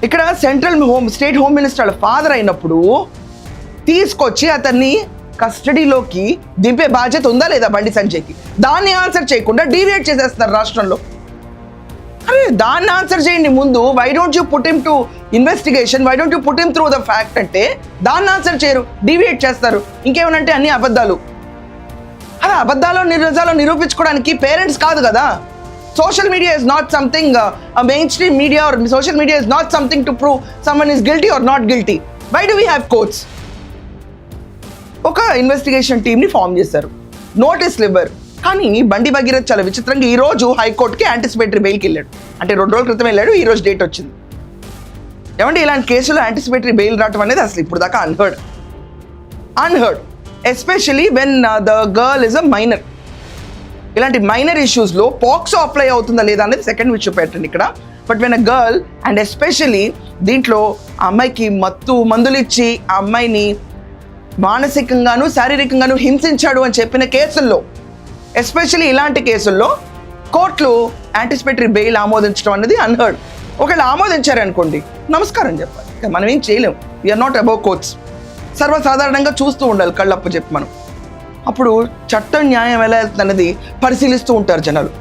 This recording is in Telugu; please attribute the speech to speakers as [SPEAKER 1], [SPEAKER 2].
[SPEAKER 1] ఇక్కడ స్టేట్ హోమ్ మినిస్టర్ వాళ్ళ ఫాదర్ అయినప్పుడు తీసుకొచ్చి అతన్ని కస్టడీలోకి దింపే బాధ్యత ఉందా లేదా బండి సంజయ్కి? దాన్ని ఆన్సర్ చేయకుండా డీవియేట్ చేసేస్తున్నారు రాష్ట్రంలో. అరే దాన్ని ఆన్సర్ చేయండి ముందు. Why don't you put him to investigation, why don't you put him through the fact అంటే దాన్ని ఆన్సర్ చేయరు, డీవియేట్ చేస్తారు. ఇంకేమనంటే అన్ని అబద్ధాలు. అలా అబద్ధాలు నిజాలు నిరూపించుకోవడానికి పేరెంట్స్ కాదు కదా. Social media is not something, mainstream media or social media is not something to prove someone is guilty or not guilty. Why do we have courts? ఒక ఇన్వెస్టిగేషన్ టీమ్ని ఫామ్ చేశారు, నోటీసులు ఇవ్వరు. కానీ బండి భగీరథ్ చాలా విచిత్రంగా ఈ రోజు హైకోర్టుకి యాంటిసిపేటరీ బెయిల్కి వెళ్ళాడు. అంటే 2 రోజుల క్రితం వెళ్ళాడు, ఈ రోజు డేట్ వచ్చింది. ఏమంటే ఇలాంటి కేసులో యాంటిసిపేటరీ బెయిల్ రావటం అనేది అసలు ఇప్పుడు దాకా unheard especially when the girl is a minor. ఇలాంటి మైనర్ ఇష్యూస్లో పాక్సో అప్లై అవుతుందా లేదా అనేది సెకండ్ విషయం పెట్టండి ఇక్కడ. But when a girl and especially దీంట్లో ఆ అమ్మాయికి మందులు ఇచ్చి ఆ అమ్మాయిని మానసికంగాను శారీరకంగాను హింసించాడు అని చెప్పిన కేసుల్లో, ఎస్పెషలీ ఇలాంటి కేసుల్లో కోర్టులు యాంటిసిపేటరీ బెయిల్ ఆమోదించడం అనేది అన్హర్డ్. ఒకవేళ ఆమోదించారనుకోండి నమస్కారం చెప్పాలి, మనం ఏం చేయలేం. We are not above courts. సర్వసాధారణంగా చూస్తూ ఉండాలి కళ్ళప్పు చెప్పి మనం. అప్పుడు చట్టం న్యాయం ఎలా వెళ్తుంది అనేది పరిశీలిస్తూ ఉంటారు జనాలు.